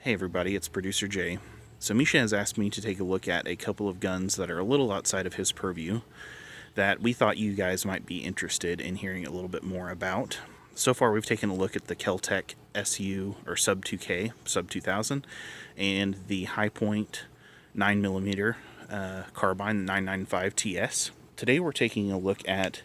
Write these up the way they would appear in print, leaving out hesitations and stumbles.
Hey everybody, it's Producer Jay. So Misha has asked me to take a look at a couple of guns that are a little outside of his purview that we thought you guys might be interested in hearing a little bit more about. So far we've taken a look at the Kel-Tec SU or sub 2K, sub 2000, and the High Point 9mm carbine, the 995 TS. Today we're taking a look at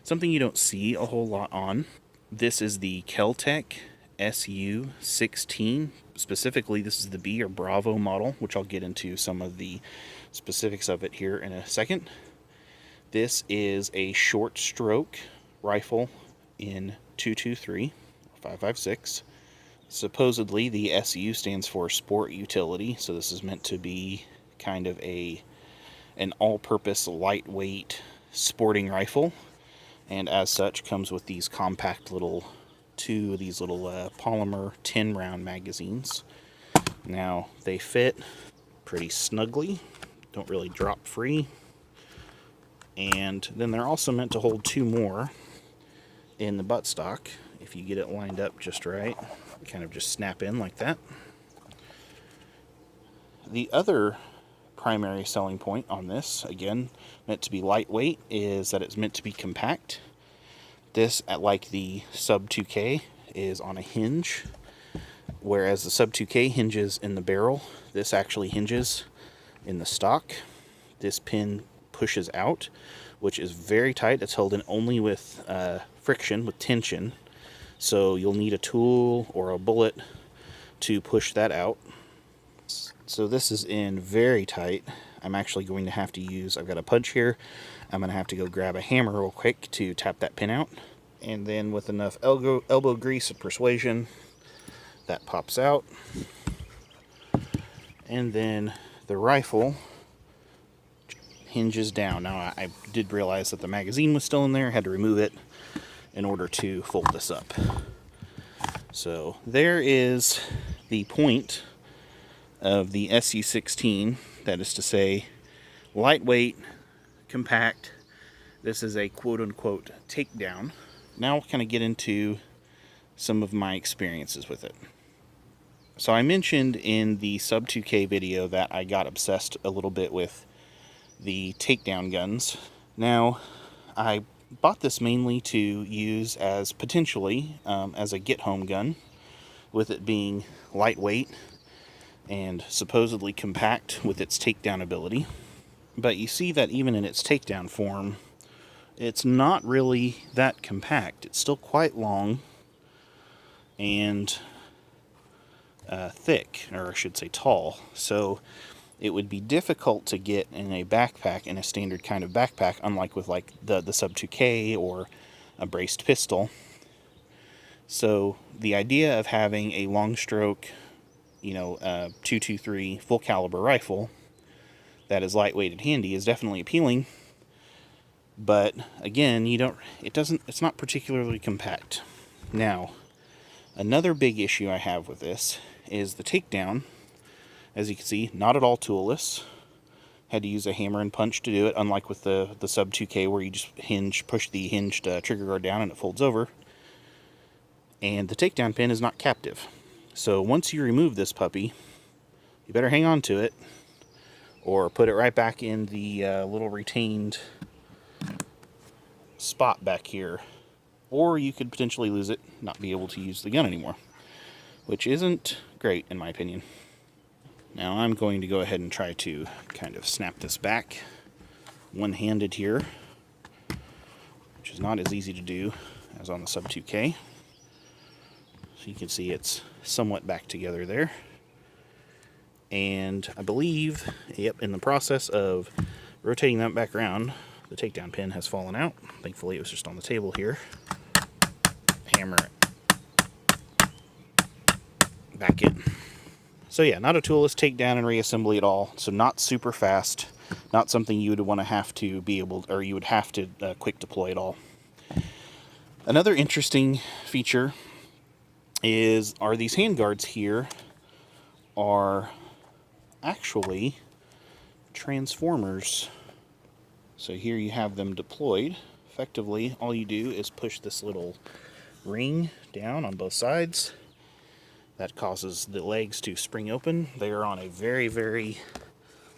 something you don't see a whole lot on. This is the Kel-Tec SU-16. Specifically, this is the B or Bravo model, which I'll get into some of the specifics of it here in a second. This is a short stroke rifle in 223, 5.56. Supposedly the SU stands for Sport Utility, so this is meant to be kind of an all-purpose lightweight sporting rifle, and as such comes with these compact little two of these little polymer 10-round magazines. Now they fit pretty snugly, don't really drop free, and then they're also meant to hold two more in the buttstock if you get it lined up just right. Kind of just snap in like that. The other primary selling point on this, again meant to be lightweight, is that it's meant to be compact. This, like the sub 2K, is on a hinge, whereas the sub 2K hinges in the barrel. This actually hinges in the stock. This pin pushes out, which is very tight. It's held in only with friction, with tension. So you'll need a tool or a bullet to push that out. So this is in very tight. I'm actually going to have to use, I've got a punch here. I'm going to have to go grab a hammer real quick to tap that pin out. And then with enough elbow grease and persuasion, that pops out. And then the rifle hinges down. Now I did realize that the magazine was still in there. I had to remove it in order to fold this up. So there is the point of the SU-16, that is to say, lightweight, compact. This is a quote-unquote takedown. Now we'll kind of get into some of my experiences with it. So I mentioned in the sub 2K video that I got obsessed a little bit with the takedown guns. Now, I bought this mainly to use as potentially as a get-home gun, with it being lightweight and supposedly compact with its takedown ability. But you see that even in its takedown form, it's not really that compact. It's still quite long and thick, or I should say tall. So it would be difficult to get in a backpack, in a standard kind of backpack, unlike with like the sub 2K or a braced pistol. So the idea of having a long stroke, 223 full caliber rifle that is lightweight and handy is definitely appealing. But again, it's not particularly compact. Now, another big issue I have with this is the takedown. As you can see, not at all toolless. Had to use a hammer and punch to do it, unlike with the sub 2K where you just push the hinged trigger guard down and it folds over. And the takedown pin is not captive. So once you remove this puppy, you better hang on to it or put it right back in the little retained spot back here, or you could potentially lose it, not be able to use the gun anymore, which isn't great in my opinion. Now I'm going to go ahead and try to kind of snap this back one-handed here, which is not as easy to do as on the sub 2K. So you can see it's somewhat back together there. And I believe, yep, in the process of rotating that back around, the takedown pin has fallen out. Thankfully, it was just on the table here. Hammer it back in. So yeah, not a toolless takedown and reassembly at all. So not super fast. Not something you would want to have to be able, or you would have to quick deploy at all. Another interesting feature are these handguards here are actually transformers. So here you have them deployed. Effectively, all you do is push this little ring down on both sides. That causes the legs to spring open. They are on a very, very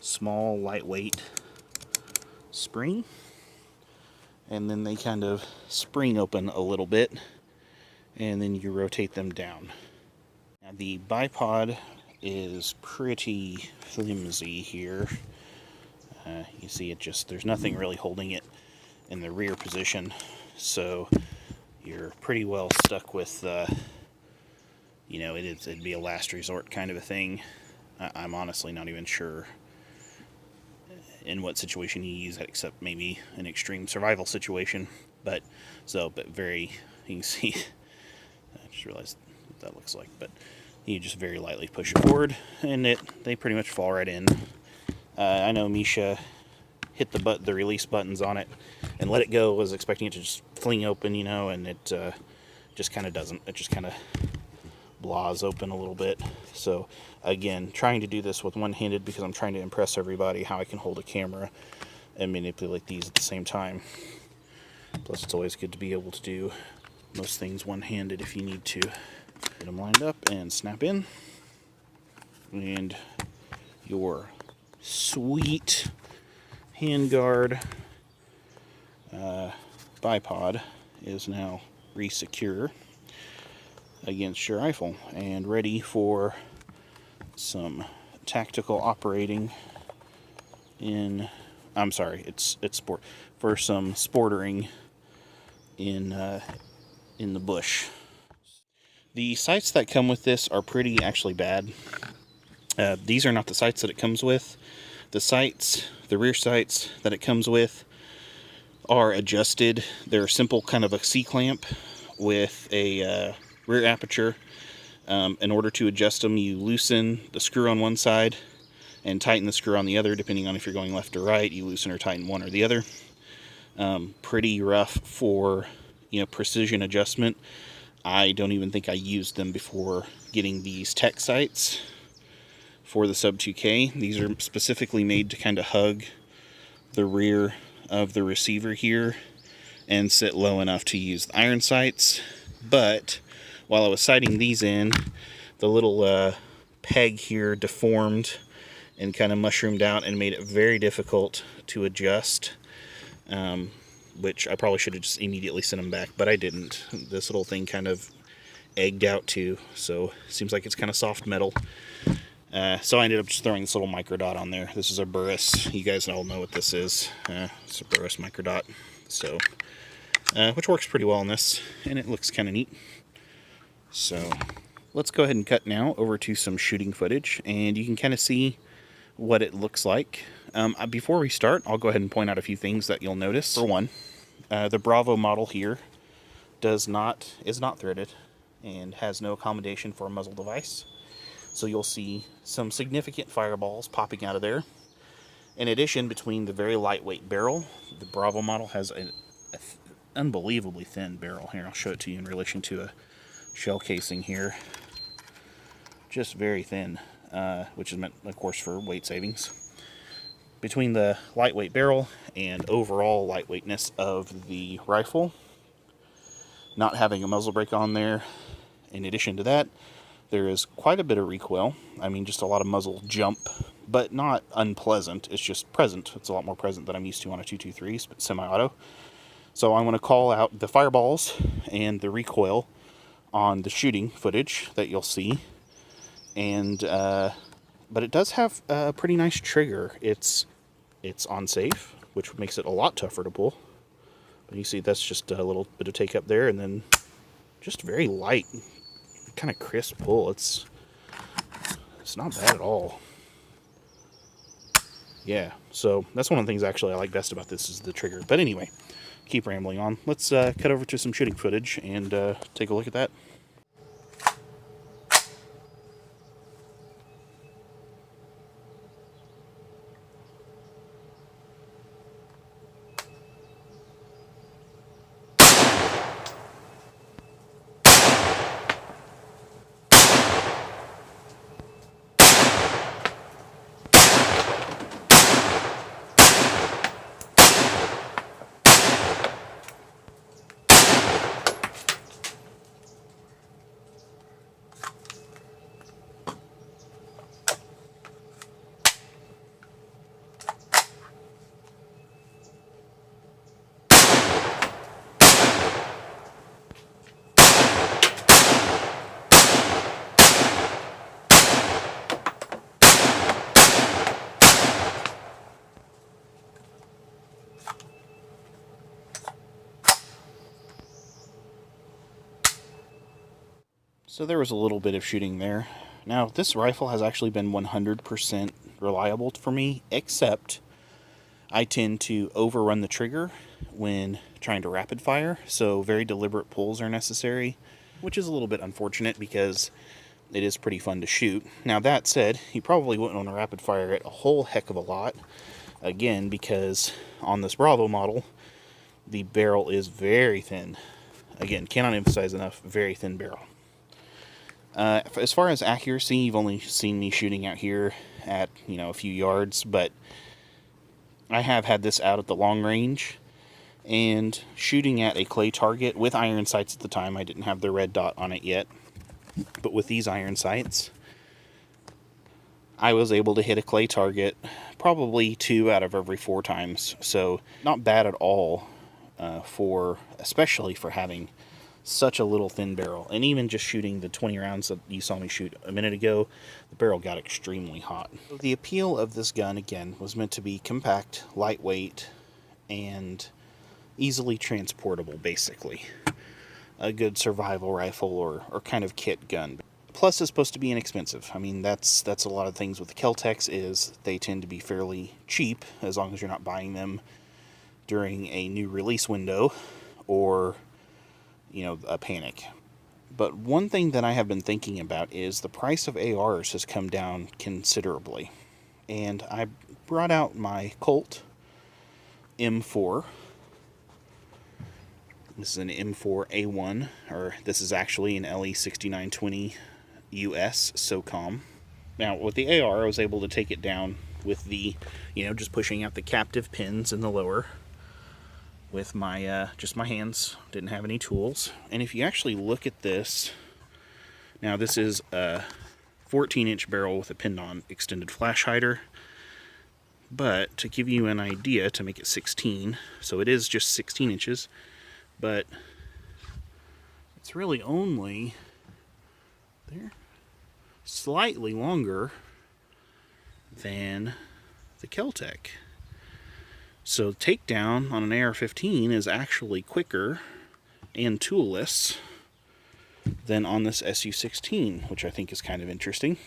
small, lightweight spring. And then they kind of spring open a little bit, and then you rotate them down. Now the bipod is pretty flimsy here. You see it just, there's nothing really holding it in the rear position, so you're pretty well stuck with, you know, it'd be a last resort kind of a thing. I'm honestly not even sure in what situation you use it, except maybe an extreme survival situation. But very, you can see, I just realized what that looks like, but you just very lightly push it forward, and they pretty much fall right in. I know Misha hit the release buttons on it and let it go, was expecting it to just fling open, you know, and it just kind of doesn't. It just kind of blahs open a little bit. So again, trying to do this with one-handed because I'm trying to impress everybody how I can hold a camera and manipulate these at the same time. Plus it's always good to be able to do most things one-handed if you need to. Get them lined up and snap in, and your sweet Handguard bipod is now re-secure against your rifle and ready for some tactical operating in, I'm sorry, it's sport, for some sportering in the bush. The sights that come with this are pretty actually bad. These are not the sights that it comes with. The sights, the rear sights that it comes with are adjusted. They're simple, kind of a C-clamp with a rear aperture. In order to adjust them, you loosen the screw on one side and tighten the screw on the other, depending on if you're going left or right. You loosen or tighten one or the other. Pretty rough for, you know, precision adjustment. I don't even think I used them before getting these tech sights for the Sub 2K. These are specifically made to kind of hug the rear of the receiver here and sit low enough to use the iron sights. But while I was sighting these in, the little peg here deformed and kind of mushroomed out and made it very difficult to adjust, which I probably should have just immediately sent them back, but I didn't. This little thing kind of egged out too, so it seems like it's kind of soft metal. So I ended up just throwing this little microdot on there. This is a Burris. You guys all know what this is. It's a Burris microdot. So, which works pretty well on this, and it looks kind of neat. So let's go ahead and cut now over to some shooting footage, and you can kind of see what it looks like. Before we start, I'll go ahead and point out a few things that you'll notice. For one, the Bravo model here is not threaded and has no accommodation for a muzzle device. So you'll see some significant fireballs popping out of there. In addition, between the very lightweight barrel, the Bravo model has an unbelievably thin barrel. Here, I'll show it to you in relation to a shell casing here. Just very thin, which is meant, of course, for weight savings. Between the lightweight barrel and overall lightweightness of the rifle, not having a muzzle brake on there, in addition to that, there is quite a bit of recoil. I mean, just a lot of muzzle jump, but not unpleasant. It's just present. It's a lot more present than I'm used to on a 223 semi-auto. So I'm going to call out the fireballs and the recoil on the shooting footage that you'll see. And but it does have a pretty nice trigger. It's on safe, which makes it a lot tougher to pull. But you see that's just a little bit of take up there, and then just very light, kind of crisp pull. It's not bad at all. Yeah, so that's one of the things actually I like best about this is the trigger. But anyway, keep rambling on. Let's cut over to some shooting footage and take a look at that. So there was a little bit of shooting there. Now, this rifle has actually been 100% reliable for me, except I tend to overrun the trigger when trying to rapid fire, so very deliberate pulls are necessary, which is a little bit unfortunate because it is pretty fun to shoot. Now, that said, you probably wouldn't want to rapid fire it a whole heck of a lot, again, because on this Bravo model, the barrel is very thin. Again, cannot emphasize enough, very thin barrel. As far as accuracy, you've only seen me shooting out here at, a few yards, but I have had this out at the long range, and shooting at a clay target with iron sights at the time. I didn't have the red dot on it yet, but with these iron sights, I was able to hit a clay target probably 2 out of every 4 times, so not bad at all, especially for having such a little thin barrel. And even just shooting the 20 rounds that you saw me shoot a minute ago, the barrel got extremely hot. The appeal of this gun, again, was meant to be compact, lightweight, and easily transportable, basically. A good survival rifle or kind of kit gun. Plus, it's supposed to be inexpensive. I mean, that's a lot of things with the Kel-Tecs, is they tend to be fairly cheap, as long as you're not buying them during a new release window or a panic. But one thing that I have been thinking about is the price of ARs has come down considerably. And I brought out my Colt M4. This is an M4A1, or this is actually an LE6920 US SOCOM. Now, with the AR, I was able to take it down with the, just pushing out the captive pins in the lower with my just my hands. Didn't have any tools. And if you actually look at this, now this is a 14-inch barrel with a pinned-on extended flash hider, but to give you an idea, to make it 16, so it is just 16 inches, but it's really only slightly longer than the Kel-Tec. So takedown on an AR-15 is actually quicker and toolless than on this SU-16, which I think is kind of interesting.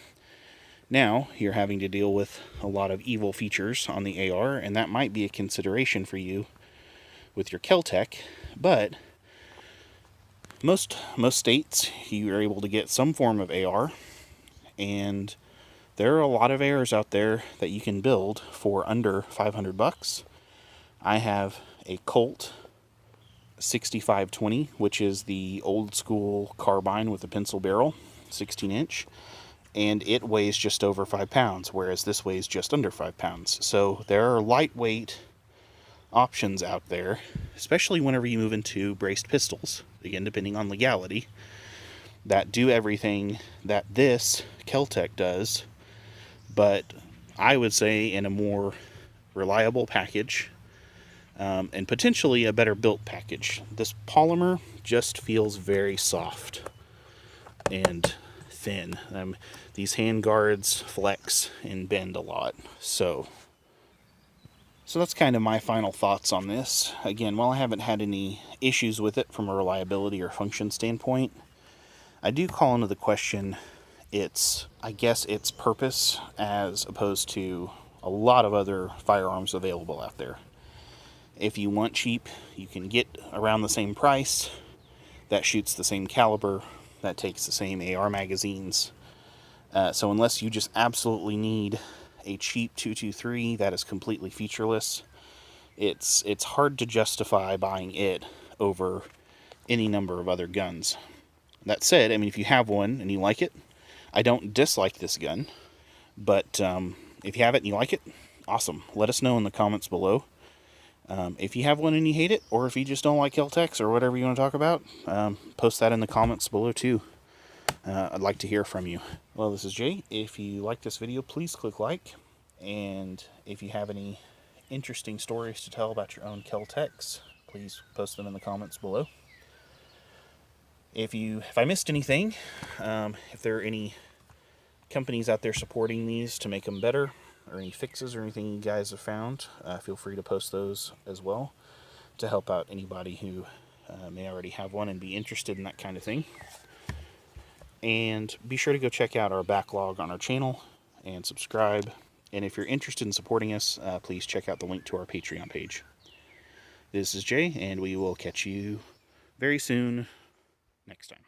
Now, you're having to deal with a lot of evil features on the AR, and that might be a consideration for you with your Kel-Tec, but most states, you are able to get some form of AR, and there are a lot of ARs out there that you can build for under 500 bucks. I have a Colt 6520, which is the old school carbine with a pencil barrel, 16-inch, and it weighs just over 5 pounds, whereas this weighs just under 5 pounds. So there are lightweight options out there, especially whenever you move into braced pistols, again, depending on legality, that do everything that this Kel-Tec does, but I would say in a more reliable package, and potentially a better built package. This polymer just feels very soft and thin. These handguards flex and bend a lot. So that's kind of my final thoughts on this. Again, while I haven't had any issues with it from a reliability or function standpoint, I do call into the question its purpose as opposed to a lot of other firearms available out there. If you want cheap, you can get around the same price, that shoots the same caliber, that takes the same AR magazines. So unless you just absolutely need a cheap 223 that is completely featureless, it's hard to justify buying it over any number of other guns. That said, I mean, if you have one and you like it, I don't dislike this gun, but if you have it and you like it, awesome. Let us know in the comments below. If you have one and you hate it, or if you just don't like Kel-Tecs or whatever you want to talk about, post that in the comments below too. I'd like to hear from you. Well, this is Jay. If you like this video, please click like. And if you have any interesting stories to tell about your own Kel-Tecs, please post them in the comments below. If I missed anything, if there are any companies out there supporting these to make them better, or any fixes or anything you guys have found, feel free to post those as well to help out anybody who may already have one and be interested in that kind of thing. And be sure to go check out our backlog on our channel and subscribe. And if you're interested in supporting us, please check out the link to our Patreon page. This is Jay, and we will catch you very soon next time.